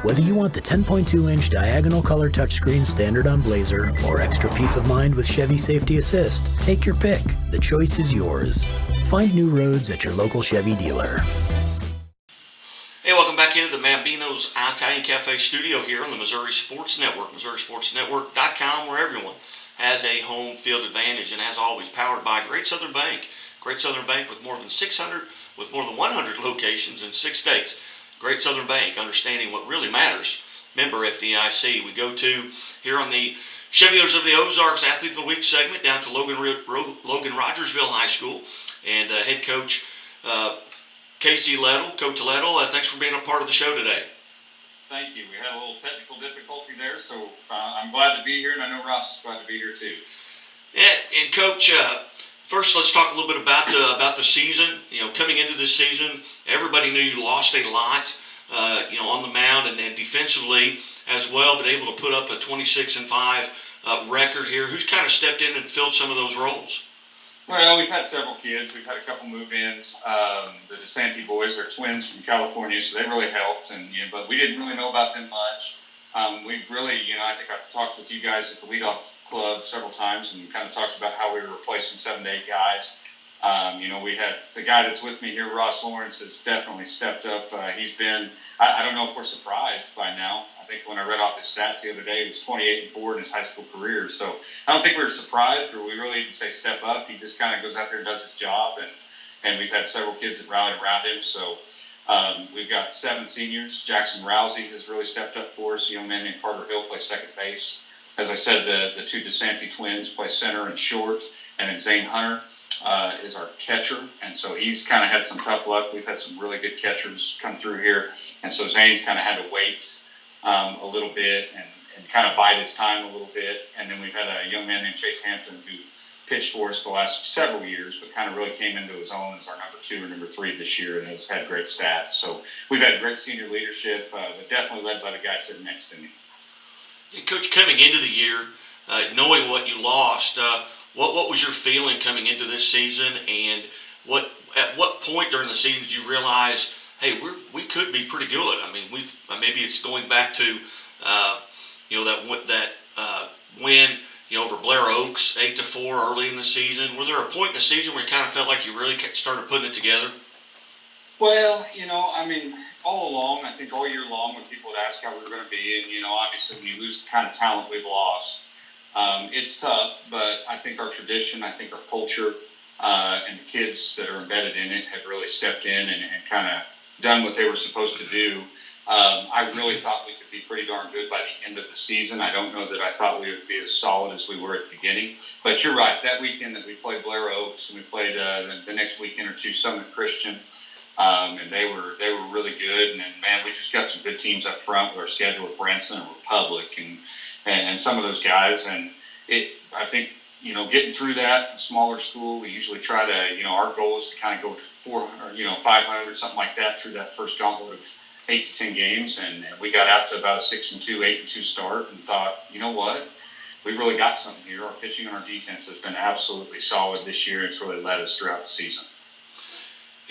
Whether you want the 10.2-inch diagonal color touchscreen standard on Blazer or extra peace of mind with Chevy Safety Assist, take your pick. The choice is yours. Find new roads at your local Chevy dealer. Hey, welcome back into the Mambino's Italian Cafe studio here on the Missouri Sports Network, MissouriSportsNetwork.com, where everyone has a home field advantage, and as always, powered by Great Southern Bank. Great Southern Bank with more than 100 locations in 6 states. Great Southern Bank, understanding what really matters. Member FDIC. We go to here on the Chevy of the Ozarks Athlete of the Week segment down to Logan-Rogersville High School, and head coach Casey Lettle. Coach Lettle, thanks for being a part of the show today. Thank you. We had a little technical difficulty there, so I'm glad to be here, and I know Ross is glad to be here too. Yeah, and Coach, first let's talk a little bit about the season. You know, coming into this season, everybody knew you lost a lot, on the mound and defensively as well, but able to put up a 26-5 record here. Who's kind of stepped in and filled some of those roles? Well, we've had several kids. We've had a couple move-ins. The DeSanti boys are twins from California, so they really helped. But we didn't really know about them much. We really, I think I've talked with you guys at the leadoff club several times and kind of talked about how we were replacing 7 to 8 guys. We had the guy that's with me here, Ross Lawrence, has definitely stepped up. He's been, I don't know if we're surprised by now. I think when I read off his stats the other day, he was 28-4 in his high school career. So I don't think we were surprised, or we really didn't say step up. He just kind of goes out there and does his job, and we've had several kids that rallied around him. So we've got 7 seniors. Jackson Rousey has really stepped up for us. A young man named Carter Hill plays second base. As I said, the 2 DeSanti twins play center and short, and then Zane Hunter is our catcher, and so he's kind of had some tough luck. We've had some really good catchers come through here, and so Zane's kind of had to wait a little bit and kind of bide his time a little bit. And then we've had a young man named Chase Hampton who pitched for us the last several years, but kind of really came into his own as our number 2 or number 3 this year, and has had great stats. So we've had great senior leadership, but definitely led by the guy sitting next to me. And Coach, coming into the year, knowing what you lost, what was your feeling coming into this season, and at what point during the season did you realize, hey, we could be pretty good? I mean, maybe it's going back to that win over Blair Oaks 8-4 early in the season. Was there a point in the season where you kind of felt like you really started putting it together? Well, all along, I think all year long when people would ask how we were going to be, and obviously when you lose the kind of talent we've lost, it's tough, but I think our tradition, I think our culture, and the kids that are embedded in it have really stepped in and kind of done what they were supposed to do. I really thought we could be pretty darn good by the end of the season. I don't know that I thought we would be as solid as we were at the beginning, but you're right. That weekend that we played Blair Oaks, and we played the next weekend or two Summit Christian, and they were really good. And then, man, we just got some good teams up front with our schedule with Branson and Republic and some of those guys. And I think, getting through that smaller school, we usually try to, our goal is to kind of go 400, 500, something like that through that first gauntlet of 8 to 10 games. And we got out to about a 6-2, 8-2 start, and thought, you know what? We've really got something here. Our pitching and our defense has been absolutely solid this year. It's really led us throughout the season.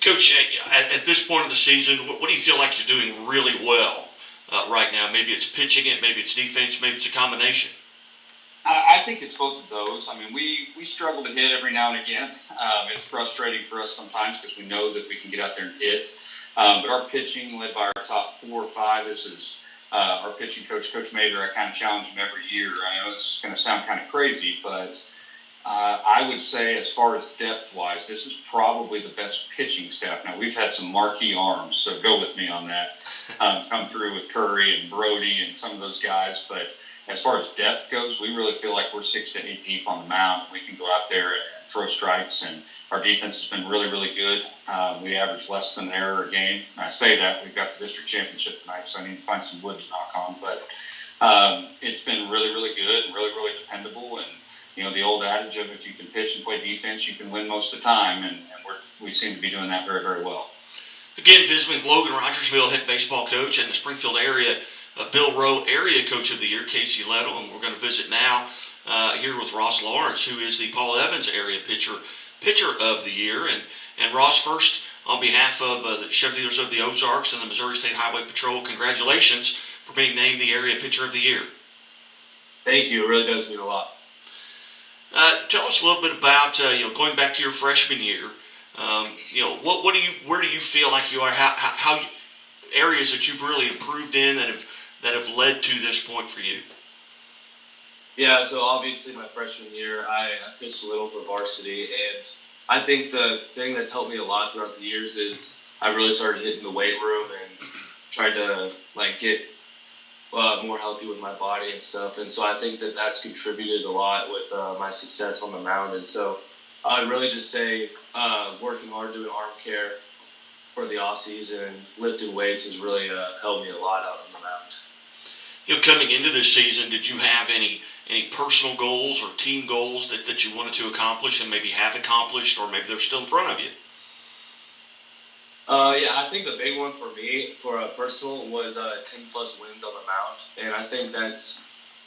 Coach, at this point of the season, what do you feel like you're doing really well right now? Maybe it's pitching it, maybe it's defense, maybe it's a combination. I think it's both of those. I mean, we struggle to hit every now and again. It's frustrating for us sometimes because we know that we can get out there and hit. But our pitching, led by our top 4 or 5, this is our pitching coach, Coach Mather. I kind of challenge him every year. I know this is going to sound kind of crazy, but I would say as far as depth-wise, this is probably the best pitching staff. Now, we've had some marquee arms, so go with me on that, come through with Curry and Brody and some of those guys. But as far as depth goes, we really feel like we're 6 to 8 deep on the mound. We can go out there and throw strikes, and our defense has been really, really good. We average less than an error a game. And I say that. We've got the district championship tonight, so I need to find some wood to knock on. But it's been really, really good and really, really dependable. And the old adage of if you can pitch and play defense, you can win most of the time, and we seem to be doing that very, very well. Again, visiting with Logan-Rogersville head baseball coach and the Springfield area Bill Rowe Area Coach of the Year, Casey Lettle, and we're going to visit now here with Ross Lawrence, who is the Paul Evans Area Pitcher of the Year. And Ross, first, on behalf of the Chevy of the Ozarks and the Missouri State Highway Patrol, congratulations for being named the area pitcher of the year. Thank you. It really does mean a lot. Tell us a little bit about going back to your freshman year. Where do you feel like you are? How areas that you've really improved in that have led to this point for you? Yeah, so obviously my freshman year, I pitched a little for varsity, and I think the thing that's helped me a lot throughout the years is I really started hitting the weight room and tried to get more healthy with my body and stuff. And so I think that that's contributed a lot with my success on the mound. And so I'd really just say working hard doing arm care for the off season and lifting weights has really helped me a lot out on the mound. Coming into this season, did you have any personal goals or team goals that you wanted to accomplish and maybe have accomplished, or maybe they're still in front of you? Yeah, I think the big one for me, for a personal, was 10-plus wins on the mound, and I think that's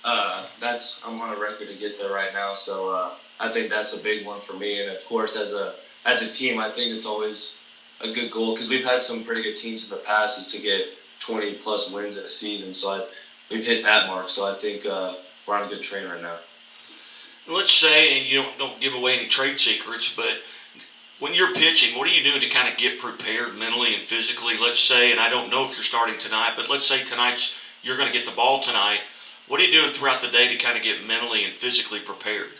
I'm on a record to get there right now. So I think that's a big one for me, and of course, as a team, I think it's always a good goal because we've had some pretty good teams in the past is to get 20-plus wins in a season. So we've hit that mark. So I think we're on a good train right now. Let's say, and you don't give away any trade secrets, but when you're pitching, what are you doing to kind of get prepared mentally and physically? Let's say, and I don't know if you're starting tonight, but let's say you're going to get the ball tonight. What are you doing throughout the day to kind of get mentally and physically prepared?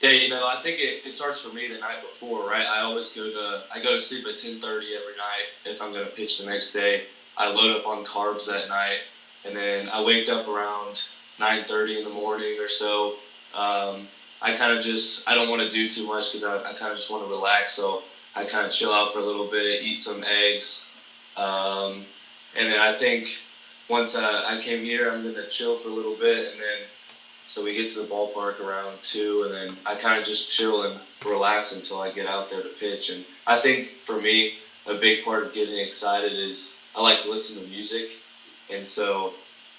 Yeah, I think it starts for me the night before, right? I always go to sleep at 10:30 every night if I'm going to pitch the next day. I load up on carbs that night, and then I wake up around 9:30 in the morning or so. I kind of I don't want to do too much because I kind of just want to relax. So I kind of chill out for a little bit, eat some eggs. And then I think once I came here, I'm going to chill for a little bit. And then, so we get to the ballpark around 2, and then I kind of just chill and relax until I get out there to pitch. And I think for me, a big part of getting excited is I like to listen to music. And so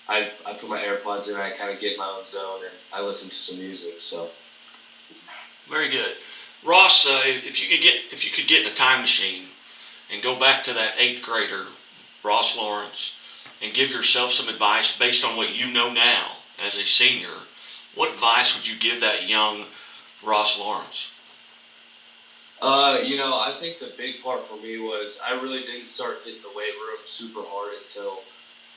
I put my AirPods in, and I kind of get in my own zone, and I listen to some music. So. Very good. Ross, if you could get in a time machine and go back to that 8th grader, Ross Lawrence, and give yourself some advice based on what you know now as a senior, what advice would you give that young Ross Lawrence? I think the big part for me was I really didn't start hitting the weight room super hard until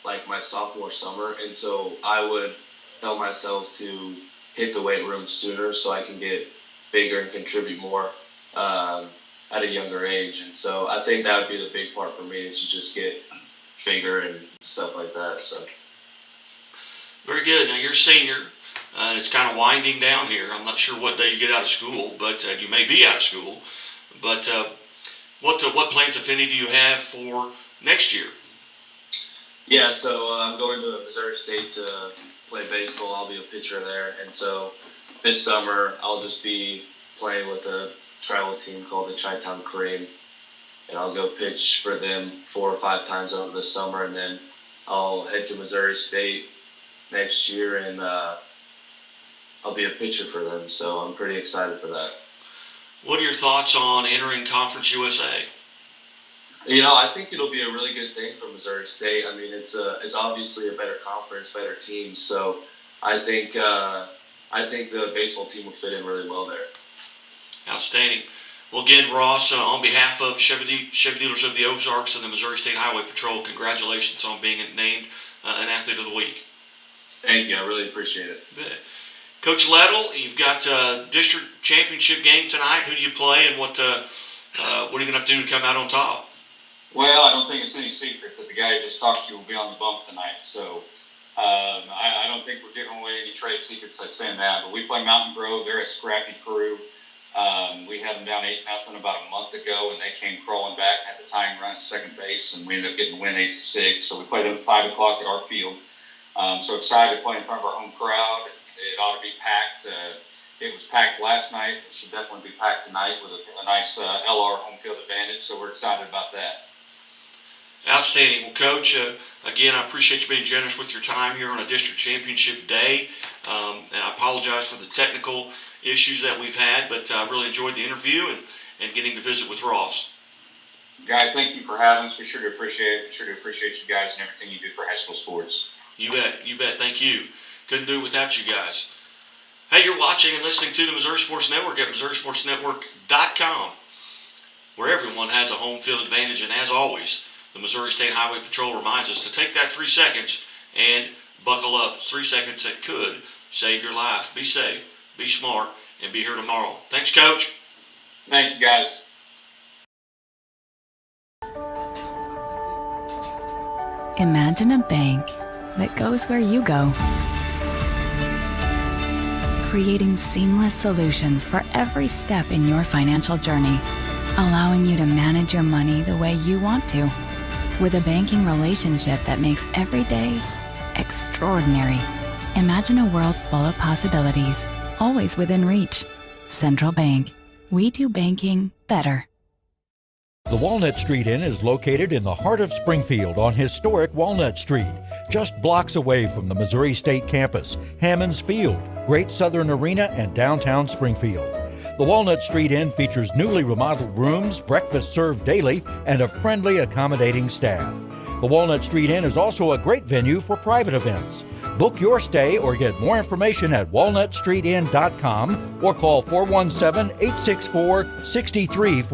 my sophomore summer, and so I would tell myself to hit the weight room sooner so I can get bigger and contribute more at a younger age. And so I think that would be the big part for me is to just get bigger and stuff like that. So. Very good. Now you're a senior. It's kind of winding down here. I'm not sure what day you get out of school, but you may be out of school. But what plans, if any, do you have for next year? Yeah, so I'm going to Missouri State to play baseball. I'll be a pitcher there. And so this summer, I'll just be playing with a travel team called the Chi-Town Cream. And I'll go pitch for them 4 or 5 times over the summer. And then I'll head to Missouri State next year, and I'll be a pitcher for them. So I'm pretty excited for that. What are your thoughts on entering Conference USA? I think it'll be a really good thing for Missouri State. I mean, it's obviously a better conference, better team. So I think the baseball team will fit in really well there. Outstanding. Well, again, Ross, on behalf of Chevy Dealers of the Ozarks and the Missouri State Highway Patrol, congratulations on being named an Athlete of the Week. Thank you. I really appreciate it. Coach Lettle, you've got a district championship game tonight. Who do you play, and what are you going to have to do to come out on top? Well, I don't think it's any secret that the guy you just talked to will be on the bump tonight. So I don't think we're giving away any trade secrets by saying that. But we play Mountain Grove. They're a scrappy crew. We had them down 8-0 about a month ago, and they came crawling back, had the tying run at second base, and we ended up getting the win 8-6. So we played them at 5 o'clock at our field. So excited to play in front of our home crowd. It ought to be packed. It was packed last night. It should definitely be packed tonight with a nice LR home field advantage. So we're excited about that. Outstanding. Well, Coach, again, I appreciate you being generous with your time here on a district championship day. And I apologize for the technical issues that we've had, but I really enjoyed the interview and getting to visit with Ross. Guy, thank you for having us. We sure do appreciate it. We sure do appreciate you guys and everything you do for high school sports. You bet. Thank you. Couldn't do it without you guys. Hey, you're watching and listening to the Missouri Sports Network at MissouriSportsNetwork.com, where everyone has a home field advantage. And as always, the Missouri State Highway Patrol reminds us to take that 3 seconds and buckle up. It's 3 seconds that could save your life. Be safe, be smart, and be here tomorrow. Thanks, Coach. Thank you, guys. Imagine a bank that goes where you go, creating seamless solutions for every step in your financial journey, allowing you to manage your money the way you want to, with a banking relationship that makes every day extraordinary. Imagine a world full of possibilities, always within reach. Central Bank. We do banking better. The Walnut Street Inn is located in the heart of Springfield on historic Walnut Street, just blocks away from the Missouri State campus, Hammonds Field, Great Southern Arena, and downtown Springfield. The Walnut Street Inn features newly remodeled rooms, breakfast served daily, and a friendly, accommodating staff. The Walnut Street Inn is also a great venue for private events. Book your stay or get more information at walnutstreetinn.com or call 417-864-6340.